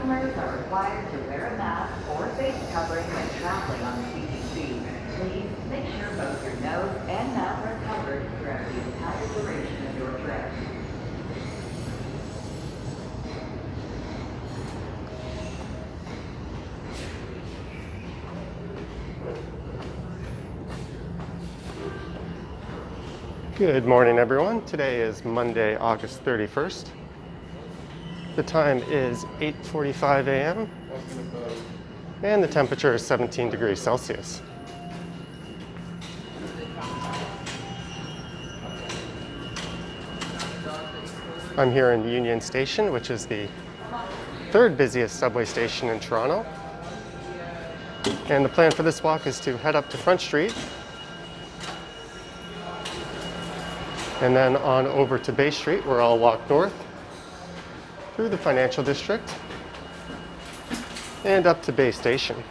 customers are required to wear a mask or face covering when traveling on the TTC. Please make sure both your nose and mouth are covered throughout the entire duration of your trip. Good morning, everyone. Today is Monday, August 31st. The time is 8:45 a.m. and the temperature is 17 degrees Celsius. I'm here in Union Station, which is the third busiest subway station in Toronto. And the plan for this walk is to head up to Front Street and then on over to Bay Street, where I'll walk north through the financial district and up to Bay Station.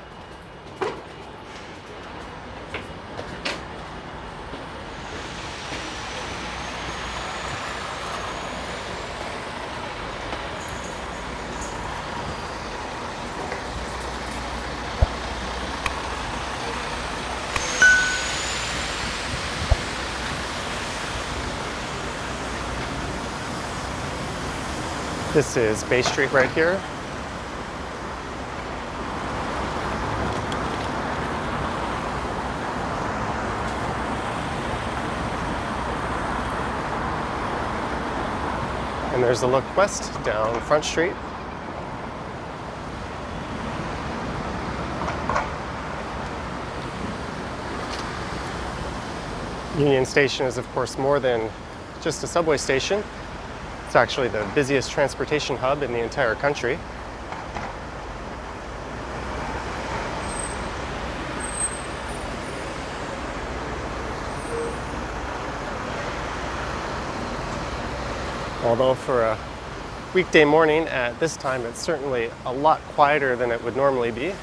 This is Bay Street right here. And there's a look west down Front Street. Union Station is, of course, more than just a subway station. It's actually the busiest transportation hub in the entire country. Although for a weekday morning at this time, it's certainly a lot quieter than it would normally be.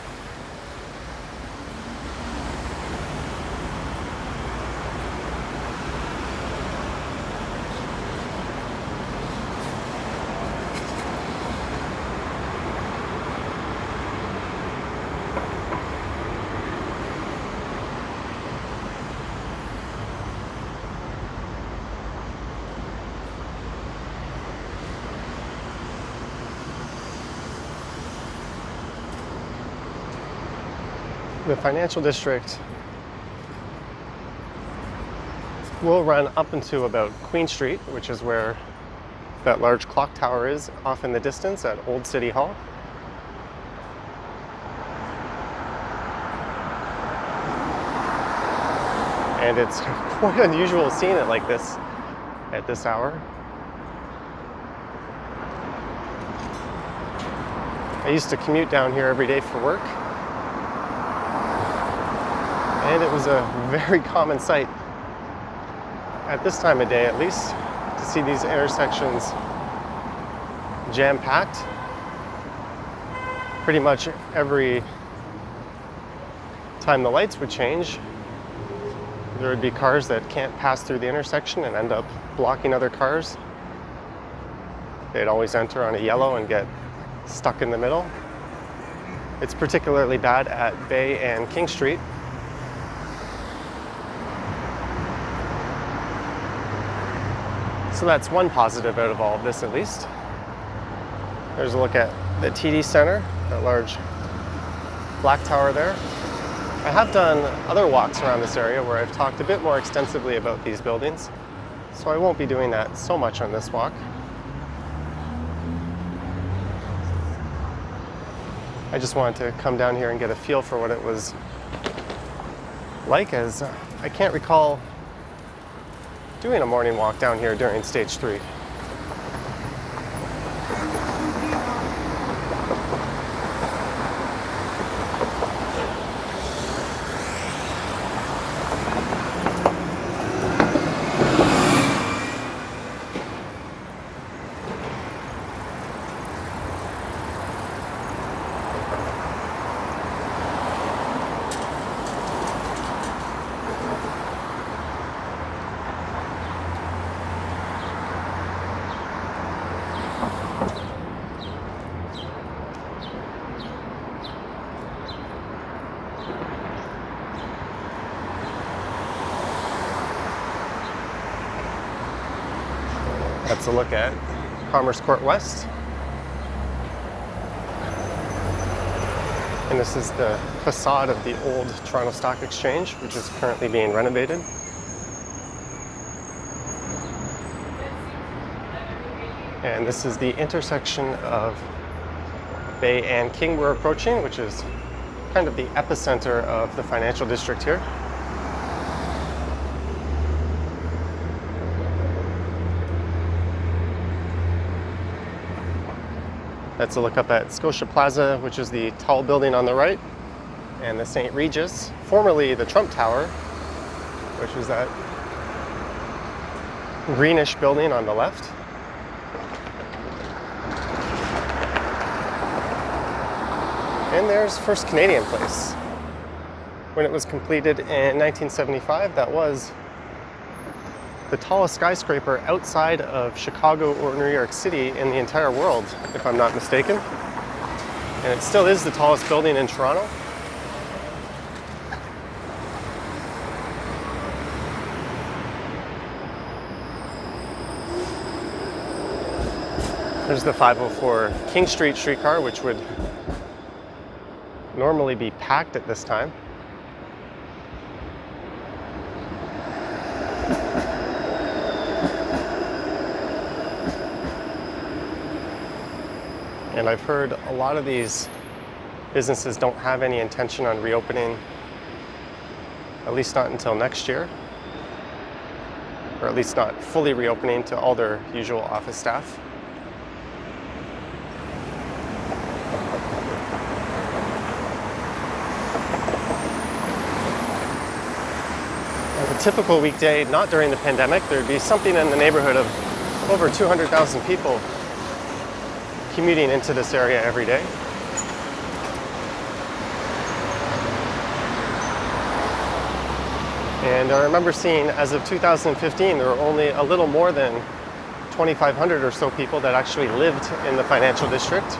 The financial district will run up into about Queen Street, which is where that large clock tower is off in the distance at Old City Hall. And it's quite unusual seeing it like this at this hour. I used to commute down here every day for work. And it was a very common sight, at this time of day at least, to see these intersections jam-packed. Pretty much every time the lights would change, there would be cars that can't pass through the intersection and end up blocking other cars. They'd always enter on a yellow and get stuck in the middle. It's particularly bad at Bay and King Street. So that's one positive out of all of this, at least. There's a look at the TD Center, that large black tower there. I have done other walks around this area where I've talked a bit more extensively about these buildings, so I won't be doing that so much on this walk. I just wanted to come down here and get a feel for what it was like, as I can't recall doing a morning walk down here during stage 3. That's a look at Commerce Court West. And this is the facade of the old Toronto Stock Exchange, which is currently being renovated. And this is the intersection of Bay and King we're approaching, which is kind of the epicenter of the financial district here. That's a look up at Scotia Plaza, which is the tall building on the right, and the St. Regis, formerly the Trump Tower, which was that greenish building on the left. And there's First Canadian Place. When it was completed in 1975, that was the tallest skyscraper outside of Chicago or New York City in the entire world, if I'm not mistaken. And it still is the tallest building in Toronto. There's the 504 King Street streetcar, which would normally be packed at this time. And I've heard a lot of these businesses don't have any intention on reopening, at least not until next year, or at least not fully reopening to all their usual office staff. On a typical weekday, not during the pandemic, there'd be something in the neighborhood of over 200,000 people commuting into this area every day. And I remember seeing, as of 2015, there were only a little more than 2,500 or so people that actually lived in the financial district.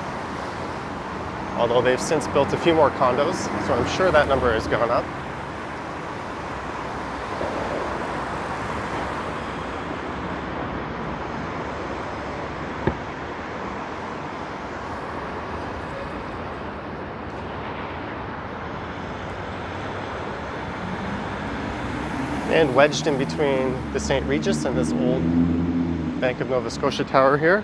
Although they've since built a few more condos, so I'm sure that number has gone up. And wedged in between the St. Regis and this old Bank of Nova Scotia tower here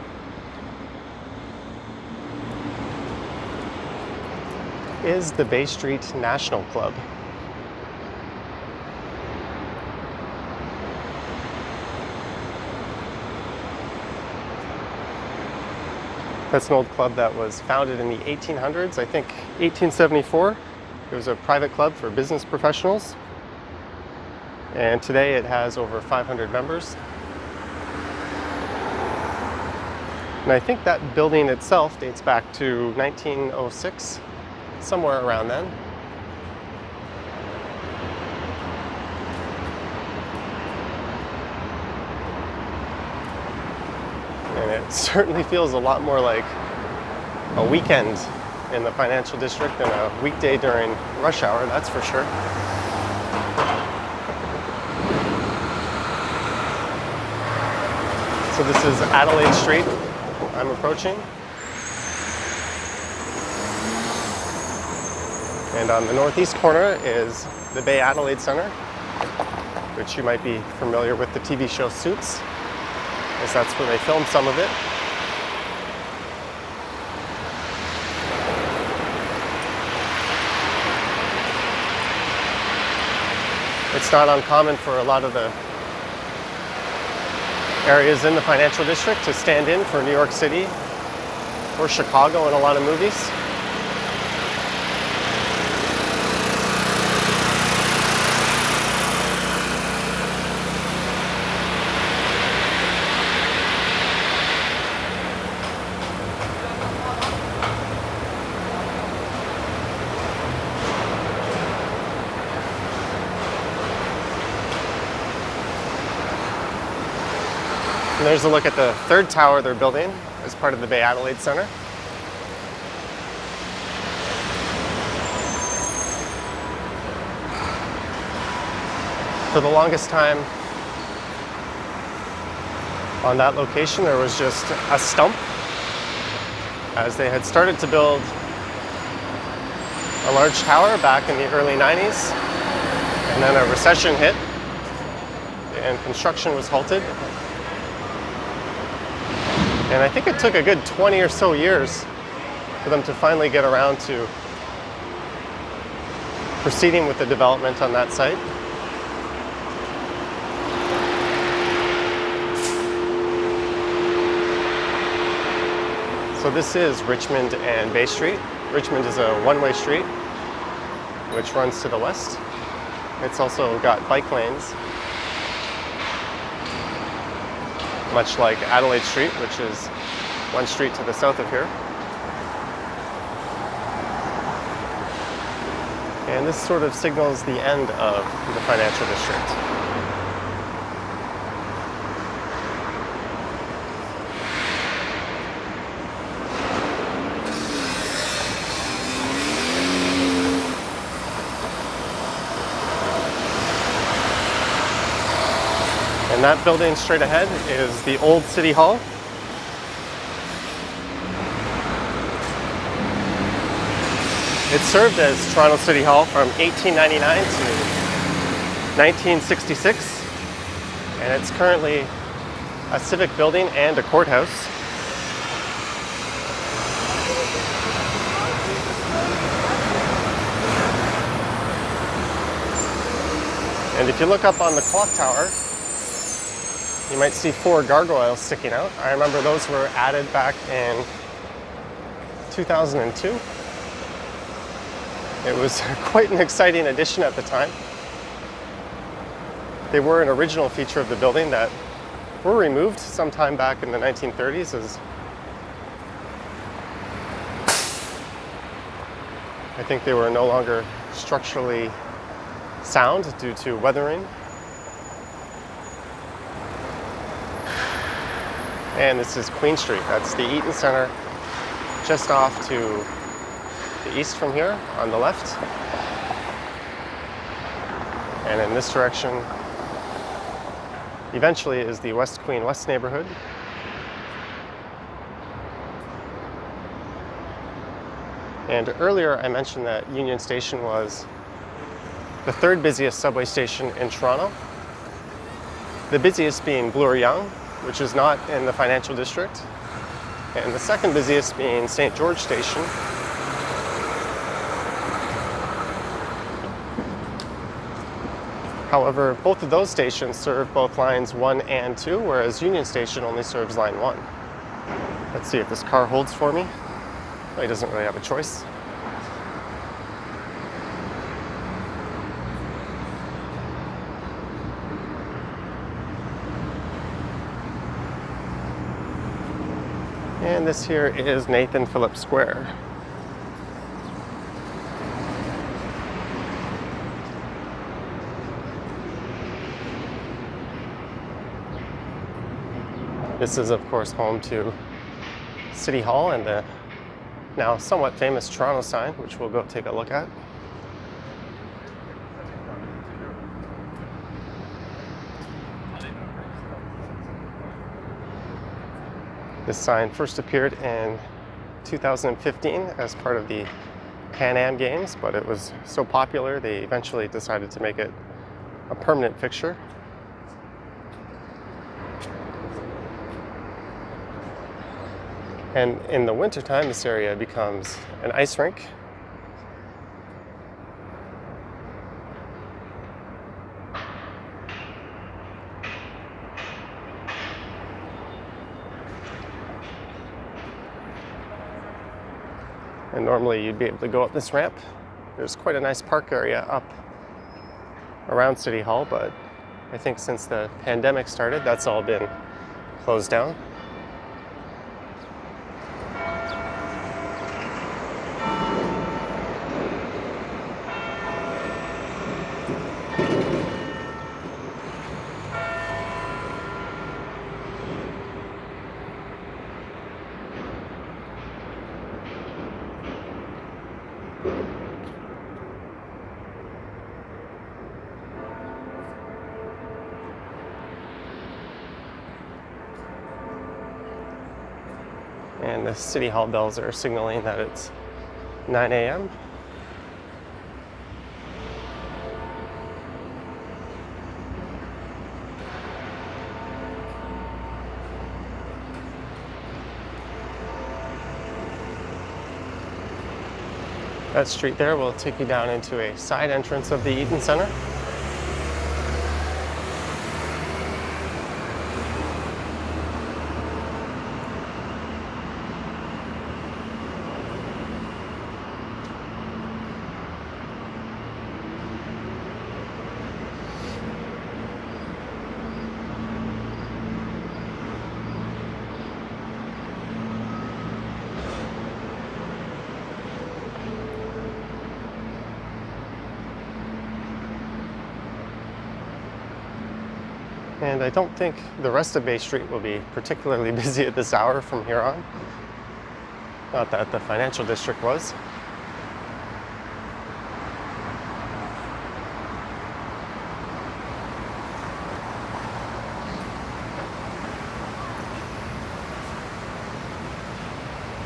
is the Bay Street National Club. That's an old club that was founded in the 1800s, I think 1874. It was a private club for business professionals. And today it has over 500 members. And I think that building itself dates back to 1906, somewhere around then. And it certainly feels a lot more like a weekend in the financial district than a weekday during rush hour, that's for sure. So this is Adelaide Street I'm approaching. And on the northeast corner is the Bay Adelaide Centre, which you might be familiar with the TV show Suits, as that's where they filmed some of it. It's not uncommon for a lot of the areas in the financial district to stand in for New York City or Chicago in a lot of movies. And there's a look at the third tower they're building as part of the Bay Adelaide Centre. For the longest time, On that location, there was just a stump as they had started to build a large tower back in the early 90s, and then a recession hit and construction was halted. And I think it took a good 20 or so years for them to finally get around to proceeding with the development on that site. So this is Richmond and Bay Street. Richmond is a one-way street which runs to the west. It's also got bike lanes, much like Adelaide Street, which is one street to the south of here. And this sort of signals the end of the financial district. And that building straight ahead is the old City Hall. It served as Toronto City Hall from 1899 to 1966, and it's currently a civic building and a courthouse. And if you look up on the clock tower, you might see 4 gargoyles sticking out. I remember those were added back in 2002. It was quite an exciting addition at the time. They were an original feature of the building that were removed sometime back in the 1930s as I think they were no longer structurally sound due to weathering. And this is Queen Street. That's the Eaton Centre, just off to the east from here on the left. And in this direction, eventually, is the West Queen West neighborhood. And earlier I mentioned that Union Station was the 3rd busiest subway station in Toronto. The busiest being Bloor-Yonge, which is not in the financial district, and the 2nd busiest being St. George Station. However, both of those stations serve both lines 1 and 2, whereas Union Station only serves line 1. Let's see if this car holds for me. Well, he doesn't really have a choice. And this here is Nathan Phillips Square. This is, of course, home to City Hall and the now somewhat famous Toronto sign, which we'll go take a look at. This sign first appeared in 2015 as part of the Pan Am Games, but it was so popular they eventually decided to make it a permanent fixture. And in the wintertime, this area becomes an ice rink. And normally you'd be able to go up this ramp. There's quite a nice park area up around City Hall, but I think since the pandemic started, that's all been closed down. And the City Hall bells are signaling that it's 9 a.m. That street there will take you down into a side entrance of the Eaton Center. And I don't think the rest of Bay Street will be particularly busy at this hour from here on. Not that the financial district was.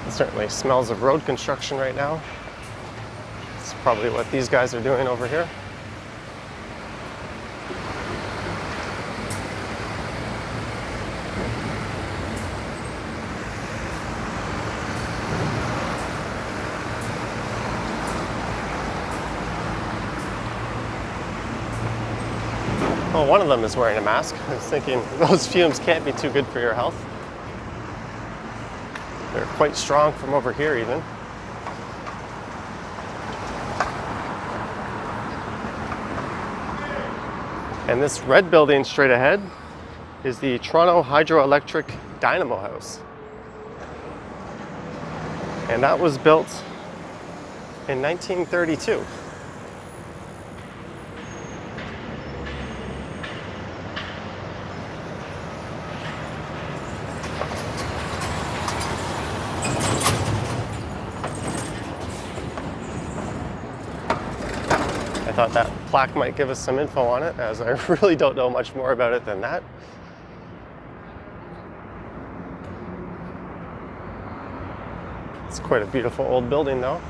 It certainly smells of road construction right now. It's probably what these guys are doing over here. Well, one of them is wearing a mask. I was thinking those fumes can't be too good for your health. They're quite strong from over here even. And this red building straight ahead is the Toronto Hydroelectric Dynamo House. And that was built in 1932. I thought that plaque might give us some info on it, as I really don't know much more about it than that. It's quite a beautiful old building though.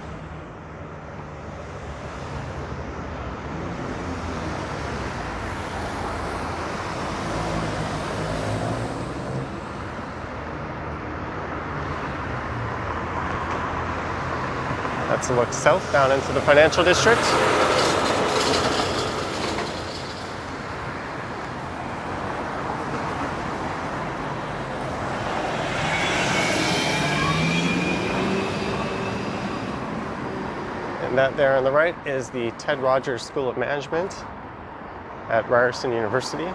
That's a look south down into the financial district. And that there on the right is the Ted Rogers School of Management at Ryerson University.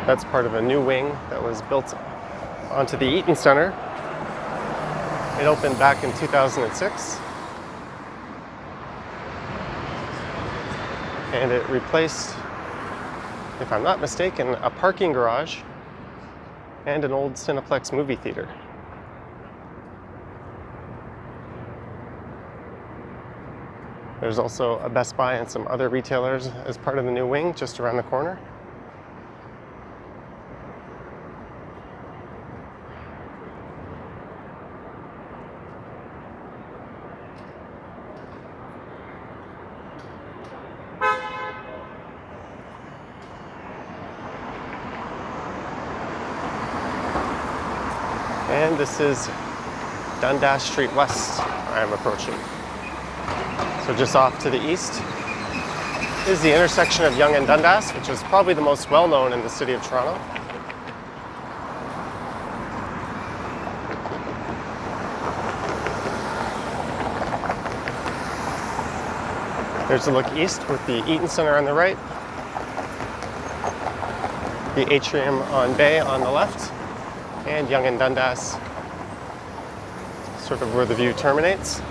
That's part of a new wing that was built onto the Eaton Center. It opened back in 2006. And it replaced, if I'm not mistaken, a parking garage and an old Cineplex movie theater. There's also a Best Buy and some other retailers as part of the new wing just around the corner. And this is Dundas Street West I am approaching. So just off to the east is the intersection of Yonge and Dundas, which is probably the most well-known in the city of Toronto. There's a look east with the Eaton Center on the right, the atrium on Bay on the left, and Yonge and Dundas, sort of where the view terminates.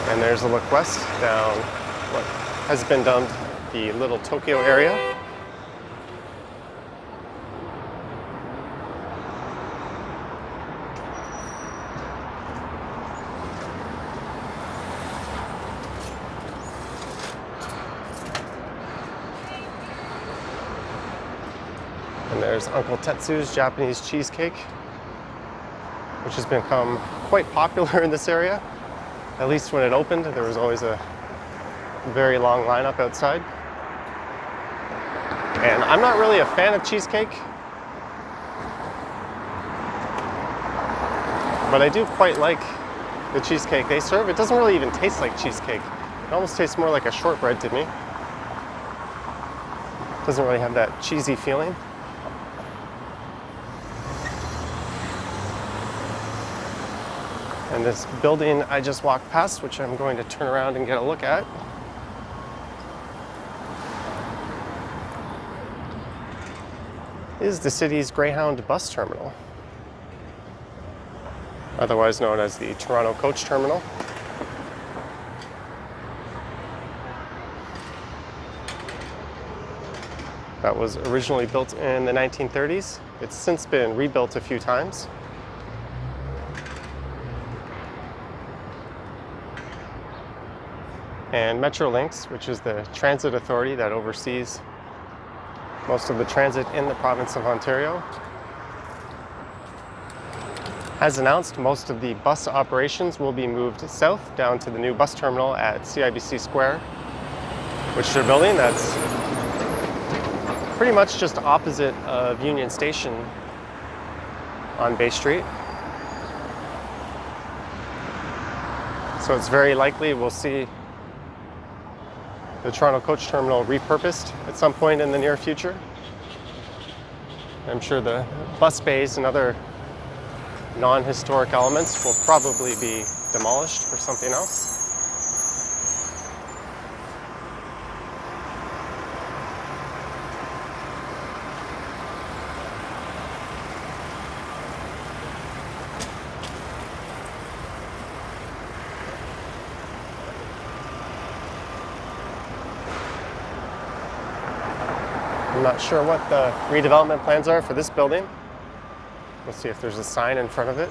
And there's a look west down what has been dubbed the Little Tokyo area. And there's Uncle Tetsu's Japanese cheesecake, which has become quite popular in this area. At least when it opened, there was always a very long lineup outside. And I'm not really a fan of cheesecake, but I do quite like the cheesecake they serve. It doesn't really even taste like cheesecake. It almost tastes more like a shortbread to me. It doesn't really have that cheesy feeling. And this building I just walked past, which I'm going to turn around and get a look at, is the city's Greyhound bus terminal, otherwise known as the Toronto Coach Terminal. That was originally built in the 1930s. It's since been rebuilt a few times. And Metrolinx, which is the transit authority that oversees most of the transit in the province of Ontario, has announced most of the bus operations will be moved south down to the new bus terminal at CIBC Square, which they're building. That's pretty much just opposite of Union Station on Bay Street. So it's very likely we'll see the Toronto Coach Terminal repurposed at some point in the near future. I'm sure the bus bays and other non-historic elements will probably be demolished for something else. I'm not sure what the redevelopment plans are for this building. We'll see if there's a sign in front of it.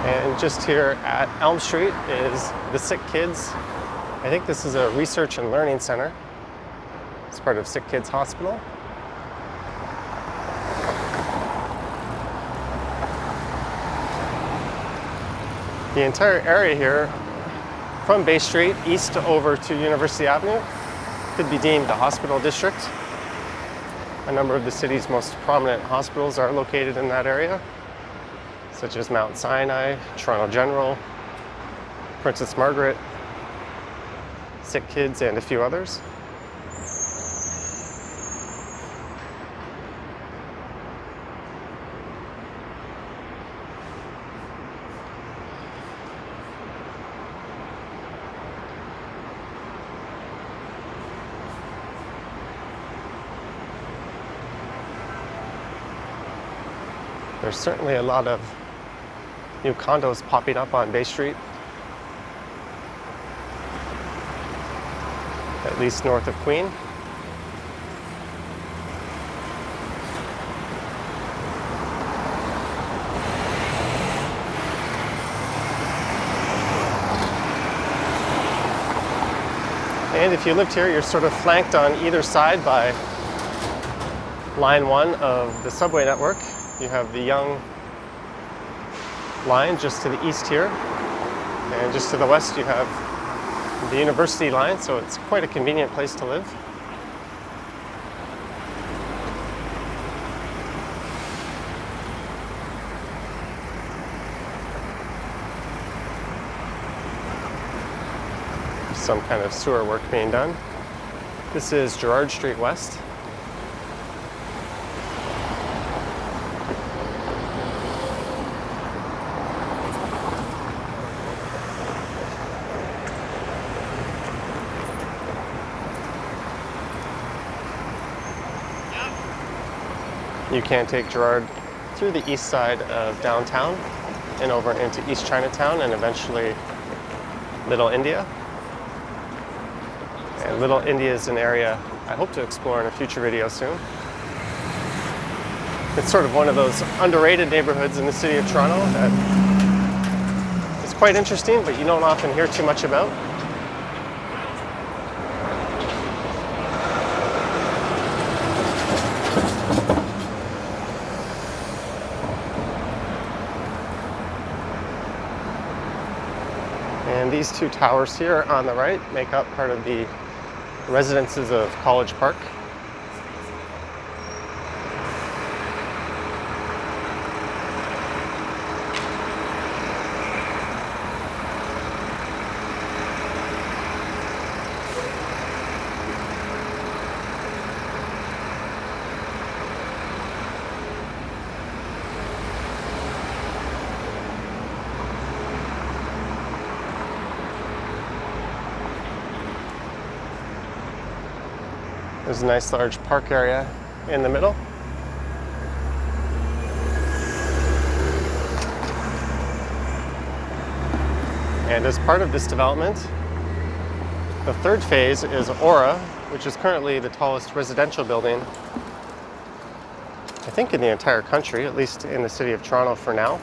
And just here at Elm Street is the Sick Kids. I think this is a research and learning center. It's part of Sick Kids Hospital. The entire area here, from Bay Street east over to University Avenue, could be deemed a hospital district. A number of the city's most prominent hospitals are located in that area, such as Mount Sinai, Toronto General, Princess Margaret, Sick Kids, and a few others. There's certainly a lot of new condos popping up on Bay Street, at least north of Queen. And if you lived here, you're sort of flanked on either side by Line 1 of the subway network. You have the Yonge line just to the east here, and just to the west you have the University line, so it's quite a convenient place to live. Some kind of sewer work being done. This is Gerrard Street West. You can take Gerrard through the east side of downtown and over into East Chinatown and eventually Little India. And Little India is an area I hope to explore in a future video soon. It's sort of one of those underrated neighborhoods in the city of Toronto that is quite interesting, but you don't often hear too much about. And these two towers here on the right make up part of the residences of College Park. There's a nice large park area in the middle. And as part of this development, the third phase is Aura, which is currently the tallest residential building, I think in the entire country, at least in the city of Toronto for now.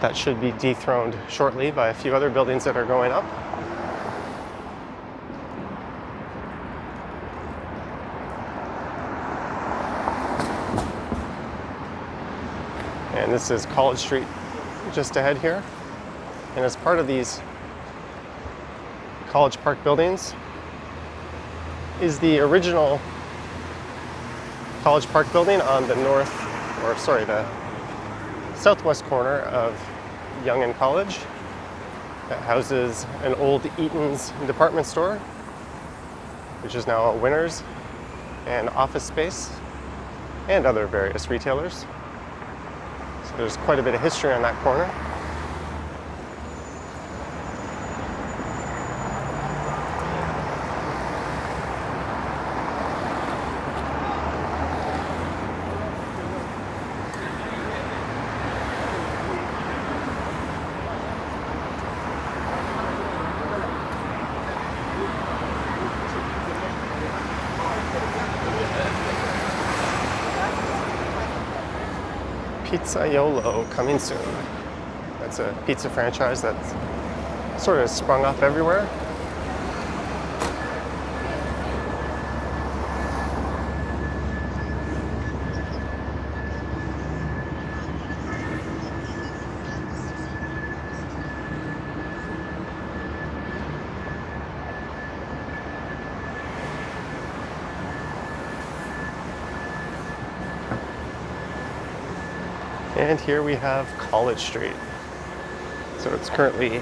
That should be dethroned shortly by a few other buildings that are going up. And this is College Street just ahead here. And as part of these College Park buildings is the original College Park building on the the southwest corner of Yonge and College. That houses an old Eaton's department store, which is now a Winners and office space, and other various retailers. So there's quite a bit of history on that corner. Pizzaiolo coming soon. That's a pizza franchise that's sort of sprung up everywhere. And here we have College Street. So it's currently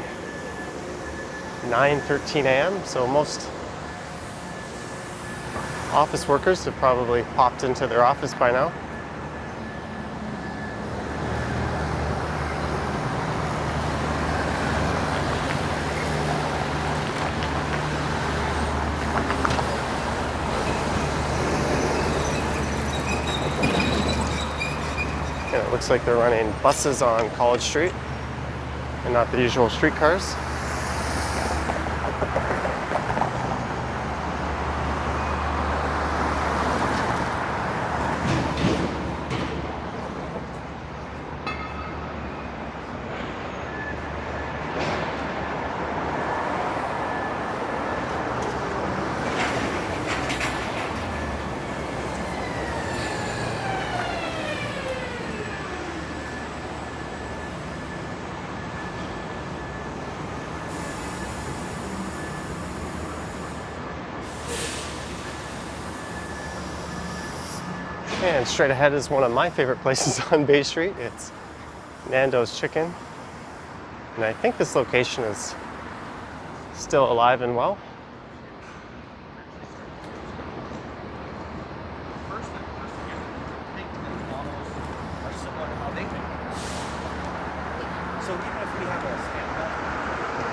9:13 a.m. So most office workers have probably popped into their office by now. And it looks like they're running buses on College Street and not the usual streetcars. And straight ahead is one of my favorite places on Bay Street. It's Nando's Chicken. And I think this location is still alive and well.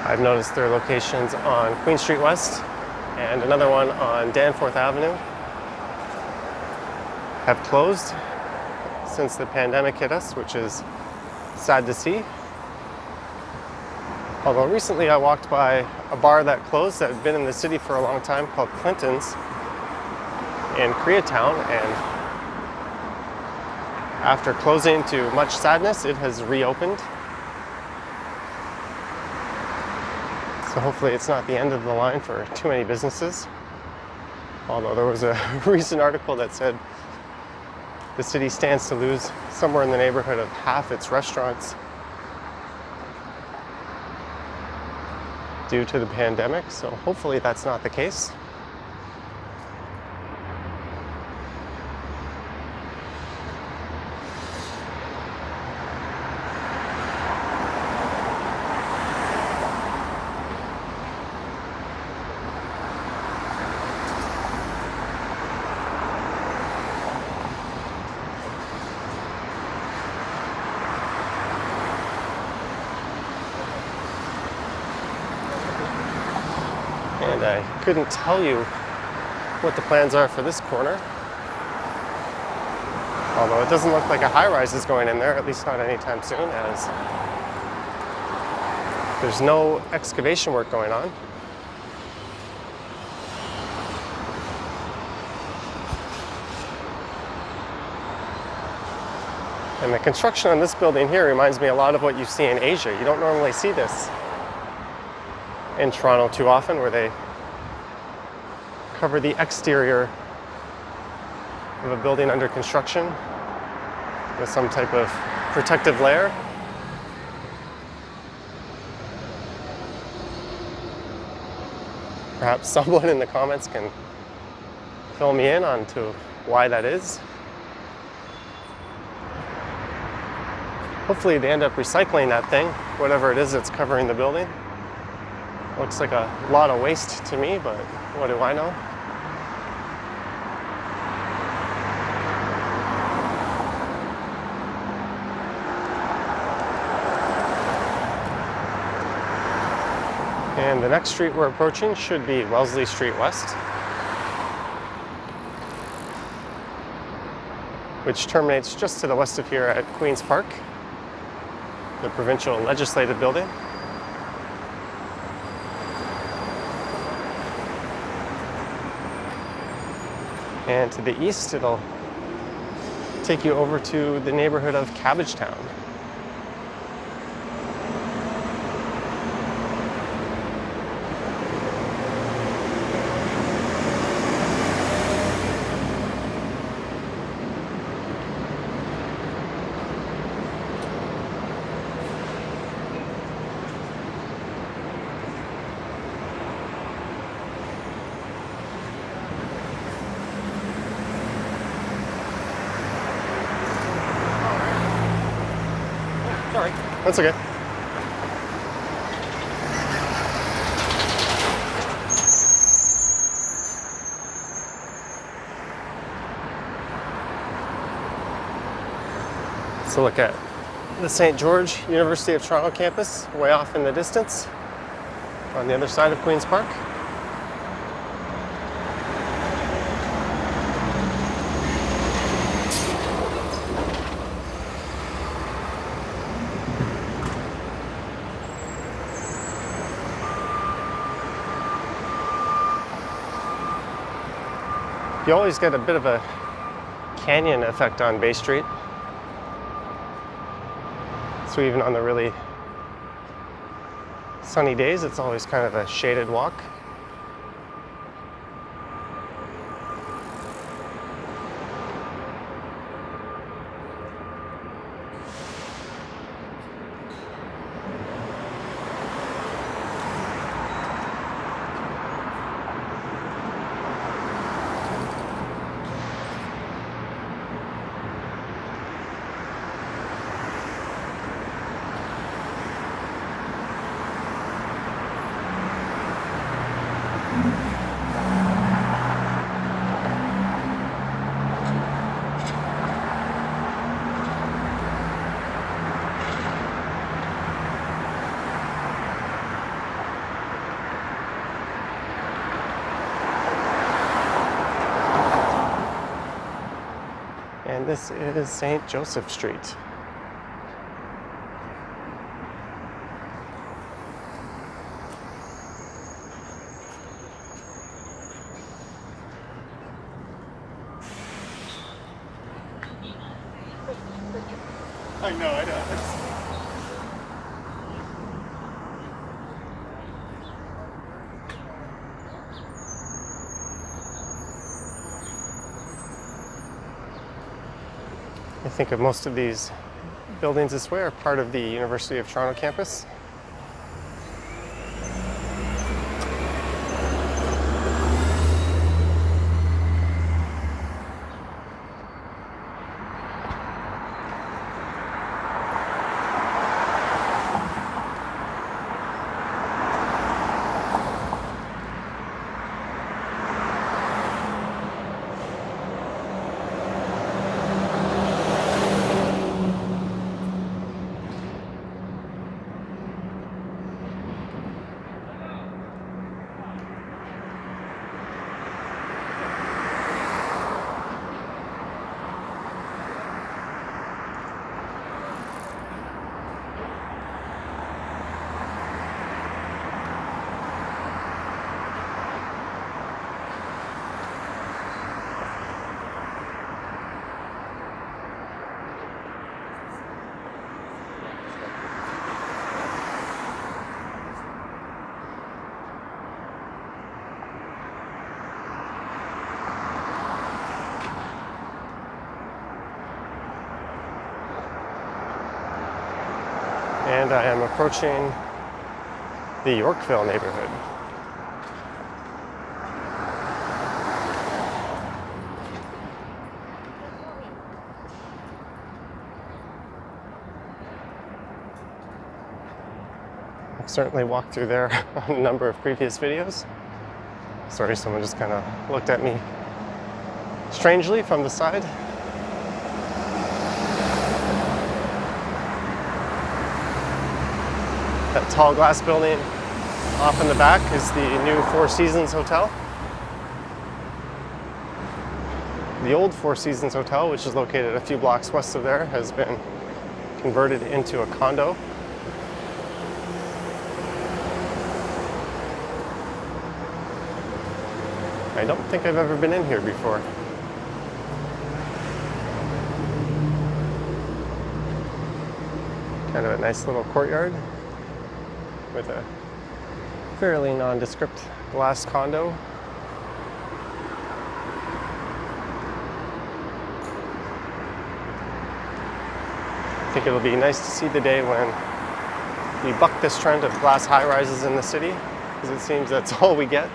I've noticed their locations on Queen Street West and another one on Danforth Avenue have closed since the pandemic hit us, which is sad to see. Although recently I walked by a bar that closed that had been in the city for a long time called Clinton's, in Koreatown, and after closing to much sadness, it has reopened. So hopefully it's not the end of the line for too many businesses. Although there was a recent article that said the city stands to lose somewhere in the neighborhood of half its restaurants due to the pandemic, so hopefully that's not the case. And I couldn't tell you what the plans are for this corner. Although it doesn't look like a high-rise is going in there, at least not anytime soon, as there's no excavation work going on. And the construction on this building here reminds me a lot of what you see in Asia. You don't normally see this in Toronto too often, where they cover the exterior of a building under construction with some type of protective layer. Perhaps someone in the comments can fill me in on to why that is. Hopefully they end up recycling that thing, whatever it is that's covering the building. Looks like a lot of waste to me, but what do I know? And the next street we're approaching should be Wellesley Street West, which terminates just to the west of here at Queen's Park, the provincial legislative building. And to the east, it'll take you over to the neighborhood of Cabbagetown. Sorry. That's okay. So look at the St. George University of Toronto campus way off in the distance on the other side of Queen's Park. You always get a bit of a canyon effect on Bay Street. So even on the really sunny days, it's always kind of a shaded walk. And this is St. Joseph Street. I know, I know. I think of most of these buildings this way are part of the University of Toronto campus. And I am approaching the Yorkville neighborhood. I've certainly walked through there on a number of previous videos. Sorry, someone just kind of looked at me strangely from the side. That tall glass building off in the back is the new Four Seasons Hotel. The old Four Seasons Hotel, which is located a few blocks west of there, has been converted into a condo. I don't think I've ever been in here before. Kind of a nice little courtyard with a fairly nondescript glass condo. I think it'll be nice to see the day when we buck this trend of glass high-rises in the city, because it seems that's all we get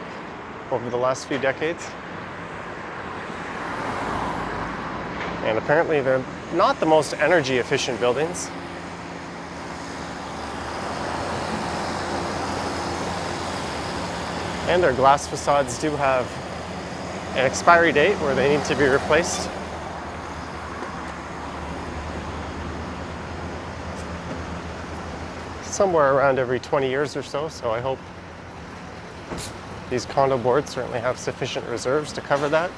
over the last few decades. And apparently they're not the most energy efficient buildings. And their glass facades do have an expiry date where they need to be replaced. Somewhere around every 20 years or so, so I hope these condo boards certainly have sufficient reserves to cover that.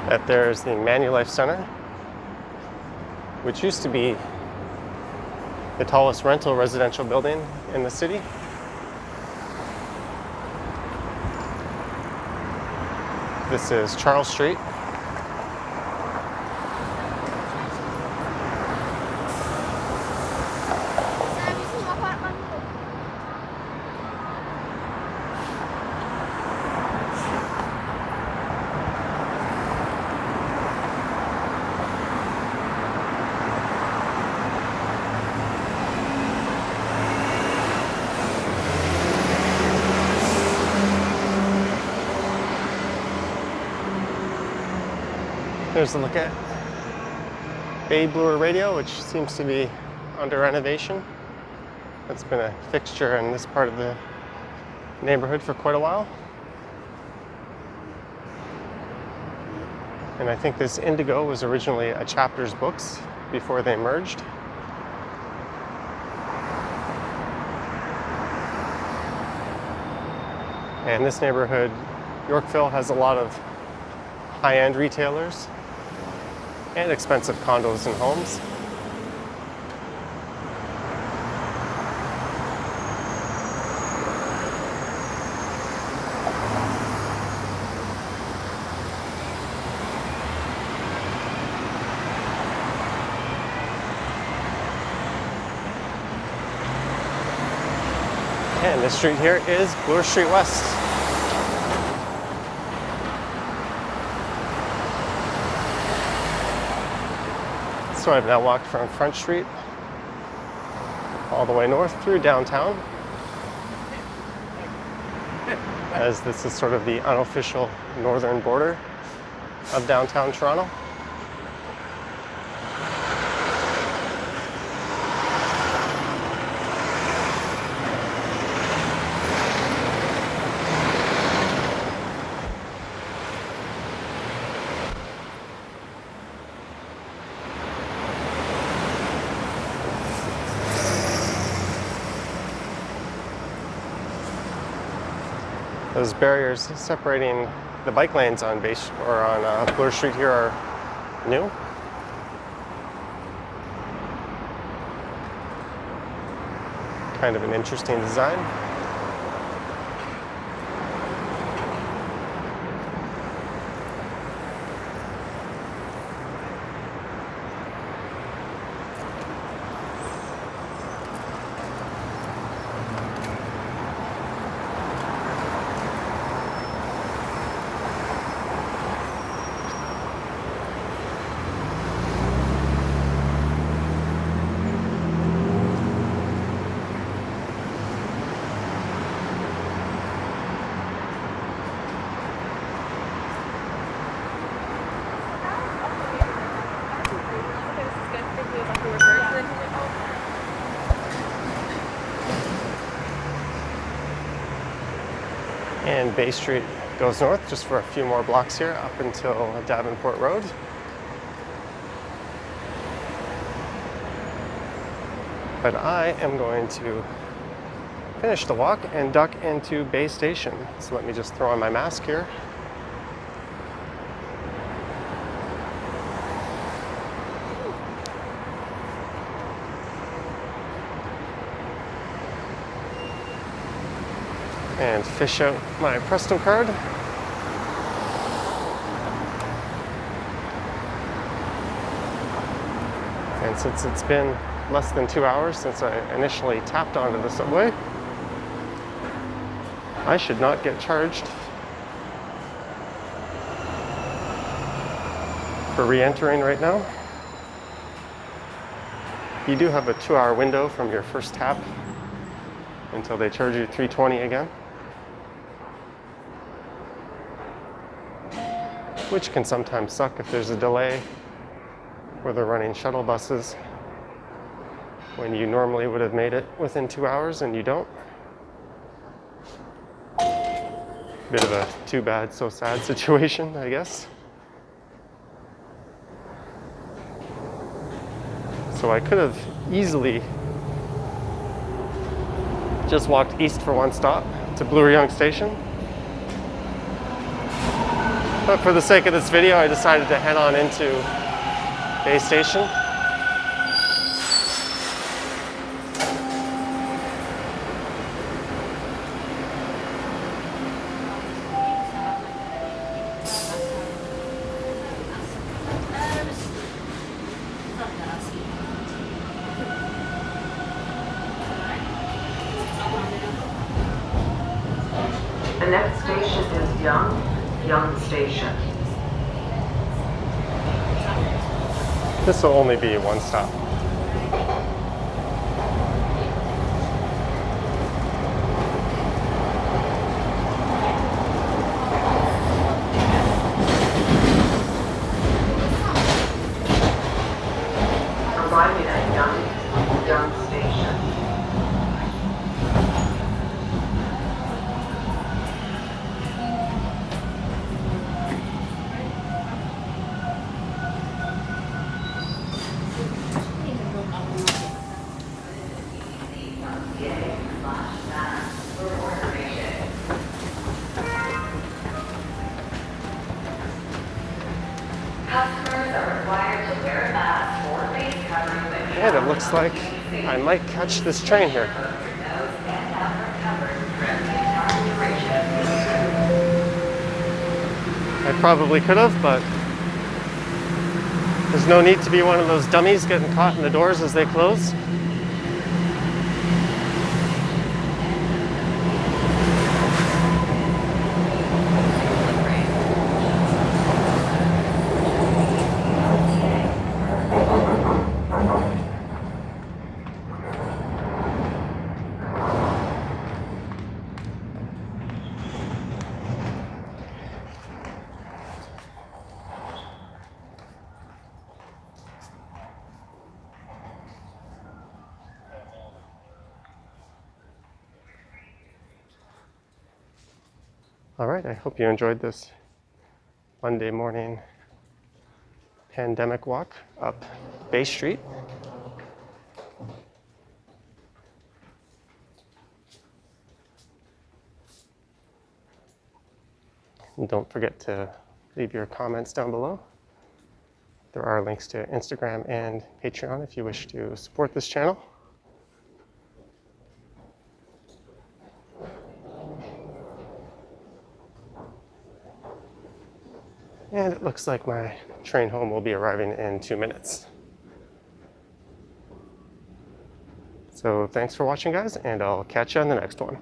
That there is the Manulife Center, which used to be the tallest rental residential building in the city. This is Charles Street. Here's a look at Bay Bloor Radio, which seems to be under renovation. That's been a fixture in this part of the neighborhood for quite a while. And I think this Indigo was originally a Chapter's Books before they merged. And this neighborhood Yorkville has a lot of high-end retailers and expensive condos and homes. And this street here is Bloor Street West. So I've now walked from Front Street all the way north through downtown, as this is sort of the unofficial northern border of downtown Toronto. Those barriers separating the bike lanes on Bloor Street here are new. Kind of an interesting design. And Bay Street goes north just for a few more blocks here up until Davenport Road. But I am going to finish the walk and duck into Bay Station. So let me just throw on my mask here. And fish out my Presto card. And since it's been less than 2 hours since I initially tapped onto the subway, I should not get charged for re-entering right now. You do have a 2-hour window from your first tap until they charge you $3.20 again, which can sometimes suck if there's a delay or they're running shuttle buses when you normally would have made it within 2 hours and you don't. Bit of a too bad, so sad situation, I guess. So I could have easily just walked east for one stop to Bloor-Yonge Station. But for the sake of this video, I decided to head on into Bay Station. The next station is Yonge Station. This will only be one stop. Arriving at Yonge Station. Customers are required to wear a mask or face covering when And it looks like I might catch this train here. both your nose and mouth are covered throughout the entire duration of the trip. I probably could have, but there's no need to be one of those dummies getting caught in the doors as they close. All right, I hope you enjoyed this Monday morning pandemic walk up Bay Street. And don't forget to leave your comments down below. There are links to Instagram and Patreon if you wish to support this channel. And it looks like my train home will be arriving in 2 minutes. So thanks for watching, guys, and I'll catch you on the next one.